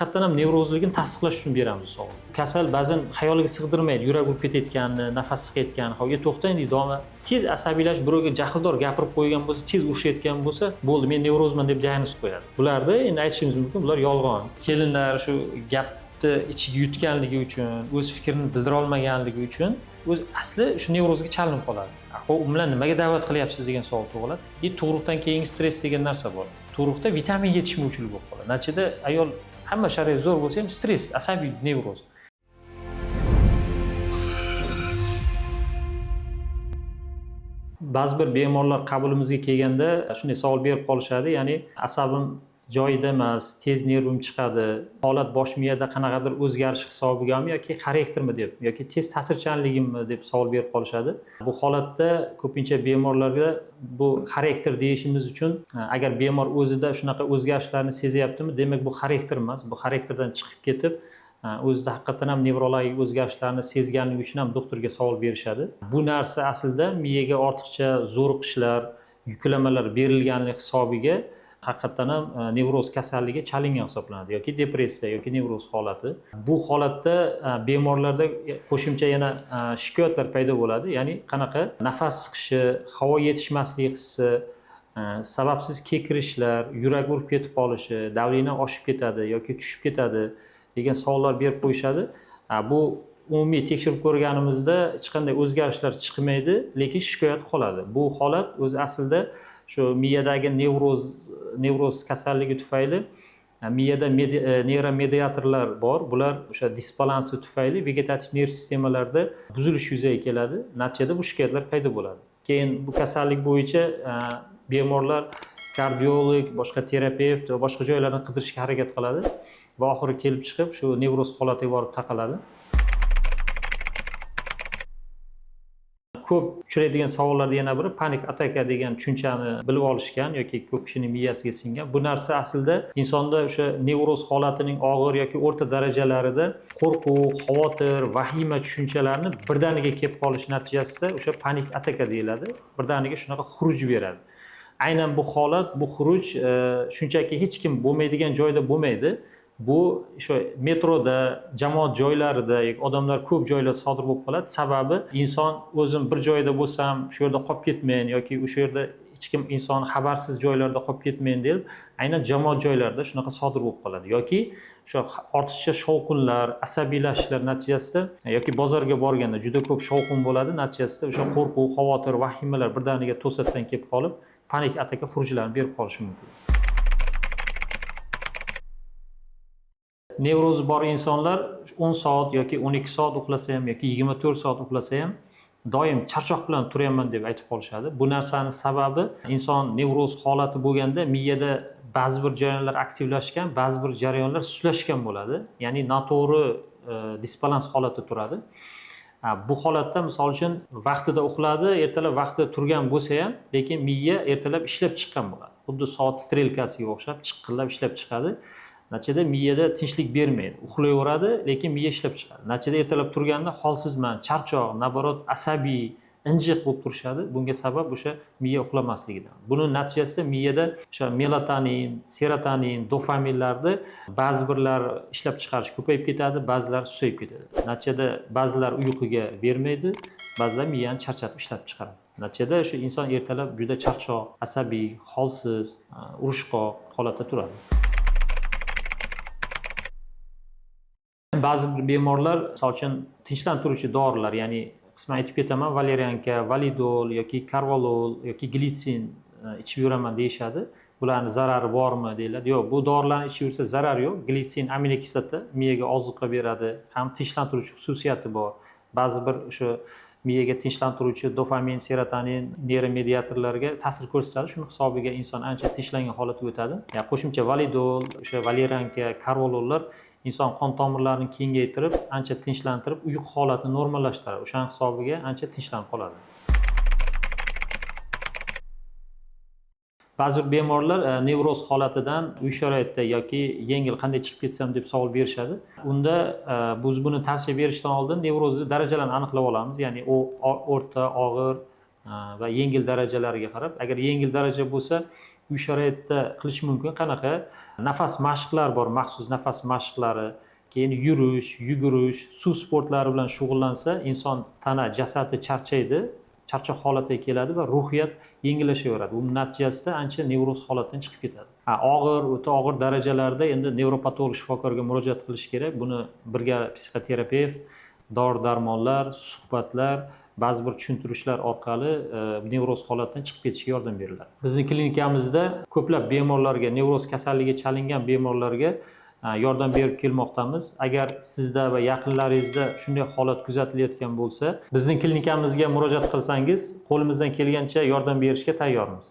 haqiqatdan ham nevrozligini tasdiqlash uchun beramiz bu savol. Kasal ba'zan xayoliga sig'dirmaydi, yurak urib ketayotganini, nafas siqayotganini, "Hoy, to'xtang" deydi davomli. Tez asabiylashib birovga jahldor gapirib qo'ygan bo'lsa, tez urushayotgan bo'lsa, bo'ldi, men nevrozman deb diagnoz qo'yadi. Bularda endi aytishimiz mumkin, bular yolg'on. Kelinlar shu gapni ichiga yutganligi uchun, o'z fikrini bildira olmaganligi uchun o'z asli shu nevrozga chalinib qoladi. U bilan nimaga da'vat qilyapsiz degan savol tug'iladi. Tug'ruqdan keyingi stress degan narsa bor. Tug'ruqda vitamin yetishmovchilik bo'lib qoladi. Natijada ayol hamma sharoit zo'r bo'lsa ham stress, asabiy nevroz. Ba'zi bir bemorlar qabulimizga kelganda shunday savol berib qolishadi, ya'ni asabim joyida emas, tez nervim chiqadi, holat bosh miyada qanaqadir o'zgarish hisobigami yoki xaraktermi deb yoki tez ta'sirchanligimmi deb savol berib qolishadi. Bu holatda ko'pincha bemorlarga bu xarakter deyishimiz uchun agar bemor o'zida shunaqa o'zgarishlarni sezyaptimi, demak bu xarakter emas, bu xarakterdan chiqib ketib o'zida haqiqatan ham nevrologik o'zgarishlarni sezganligi uchun ham doktorga savol berishadi. Bu narsa aslida miyaga ortiqcha zo'riqishlar, yuklamalar berilganligi hisobiga haqiqatdan ham nevroz kasalligiga chalingan hisoblanadi yoki depressiya yoki nevroz holati. Bu holatda bemorlarda qo'shimcha yana shikoyatlar paydo bo'ladi. Ya'ni qanaqa nafas siqishi, havo yetishmasligi hissi, sababsiz kekirishlar, yurak urib ketib qolishi, davleniya oshib ketadi yoki tushib ketadi degan savollar berib qo'yishadi. Bu umumiy tekshirib ko'rganimizda hech qanday o'zgarishlar chiqmaydi, lekin shikoyat qoladi. Bu holat o'zi aslida shu miyadagi nevroz kasalligi tufayli miyada neyromediatorlar bor. Bular o'sha disbalansi tufayli vegetativ nerv sistemalarida buzilish yuzaga keladi. Natijada bu shikoyatlar paydo bo'ladi. Keyin bu kasallik bo'yicha bemorlar kardiolog, boshqa terapevt va boshqa joylardan qidirishga harakat qiladi va oxiri kelib chiqib shu nevroz holatiga borib taqaladi. Ko'p uchraydigan savollardan yana biri panik ataka degan tushunchani bilib olishgan yoki ko'p kishining miyasiga singan. Bu narsa aslida insonda o'sha nevroz holatining og'ir yoki o'rta darajalarida qo'rquv, xavotir, vahima tushunchalarni birdaniga kelib qolish natijasida o'sha panik ataka deyiladi. Birdaniga shunaqa xuruj beradi. Aynan bu holat, bu xuruj shunchaki hech kim bo'lmaydigan joyda bo'lmaydi. Bu shu metroda, jamoat joylarida, odamlar ko'p joylarda sodir bo'lib qoladi. Sababi inson o'zim bir joyda bo'lsam, shu yerda qolib ketmayin yoki o'sha yerda hech kim inson xabarsiz joylarda qolib ketmayin deb, aynan jamoat joylarida shunaqa sodir bo'lib qoladi. Yoki shu ortiqcha shovqinlar, asabiylashishlar natijasida yoki bozorga borganda juda ko'p shovqin bo'ladi, natijasida o'sha qo'rquv, xavotir, vahimalar birdaniga to'satdan kelib qolib, panik ataka xurujlarini berib qolishi mumkin. Nevrozi bor insonlar 10 soat yoki 12 soat uxlasa ham yoki 24 soat uxlasa ham doim charchoq bilan turaman deb aytib qolishadi. Bu narsani sababi inson nevroz holati bo'lganda miyada ba'zi bir jarayonlar aktivlashgan, ba'zi bir jarayonlar sustlashgan bo'ladi. Ya'ni noto'g'ri disbalans holatda turadi. Bu holatda misol uchun vaqtida uxladi, ertalab vaqtida turgan bo'lsa ham, lekin miya ertalab ishlab chiqqan bo'ladi. Xuddi soat strelkasiga o'xshab chiqqillab ishlab chiqadi. Natijada miyada tinchlik bermaydi. Uxlayveradi, lekin miya ishlab chiqadi. Natijada ertalab turganda holsizman, charchoq, naborot asabiy, injiq bo'lib turishadi. Bunga sabab o'sha miya uxlamasligidan. Buning natijasida miyada o'sha melatonin, serotonin, dopaminlarni ba'zi birlar ishlab chiqarish ko'payib ketadi, ba'zilar susayib ketadi. Natijada ba'zilar uyquga bermaydi, ba'zilar miyani charchatib ishlab chiqaradi. Natijada o'sha inson ertalab juda charchoq, asabiy, holsiz, urushqoq holatda turadi. Ba'zi bemorlar, misol uchun tinchlantiruvchi dorilar, ya'ni qisman aytib ketaman, valerianka, validol yoki karvalol yoki glitsin ichib yuraman deyishadi. Bularning zarari bormi deyiladi. Yo'q, bu dorilarni ichib yursa zarar yo'q. Glitsin aminokislota miyaga oziqa beradi, ham tinchlantiruvchi xususiyati bor. Ba'zi bir o'sha miyaga tinchlantiruvchi dopamin, serotonin, neyromediatorlarga ta'sir ko'rsatadi. Shuning hisobiga inson ancha tinchlangan holatga o'tadi. Ya'ni qo'shimcha validol, o'sha valerianka, karvalollar inson qon tomirlarini kengaytirib, ancha tinchlantirib, uyqu holatini normallashtiradi. O'shaning hisobiga ancha tinchlanib qoladi. Ba'zi bemorlar nevroz holatidan uy sharoitida yoki yengil qanday chiqib ketsam deb savol berishadi. Unda biz buni tavsiya berishdan oldin nevrozni darajalarini aniqlab olamiz. Ya'ni o'rta, og'ir va yengil darajalariga qarab, agar yengil daraja bo'lsa, uy sharoitida qilish mumkin. Qanaqa? Nafas mashqlar bor, maxsus nafas mashqlari, keyin yurish, yugurish, suv sportlari bilan shug'ullansa, inson tana, jasadi charchaydi, charchoq holatiga keladi va ruhiyat yengillashaveradi. Bu natijasida ancha nevroz holatdan chiqib ketadi. Og'ir, o'ta og'ir darajalarda endi nevropatolog shifokorga murojaat qilish kerak. Buni birga psixoterapevt, dori-darmonlar, suhbatlar, ba'zi bir tushuntirishlar orqali nevroz holatdan chiqib ketishga yordam beriladi. Bizning klinikamizda ko'plab bemorlarga, nevroz kasalligiga chalingan bemorlarga yordam berib kelmoqdamiz. Agar sizda va yaqinlaringizda shunday holat kuzatilayotgan bo'lsa, bizning klinikamizga murojaat qilsangiz, qo'limizdan kelgancha yordam berishga tayyormiz.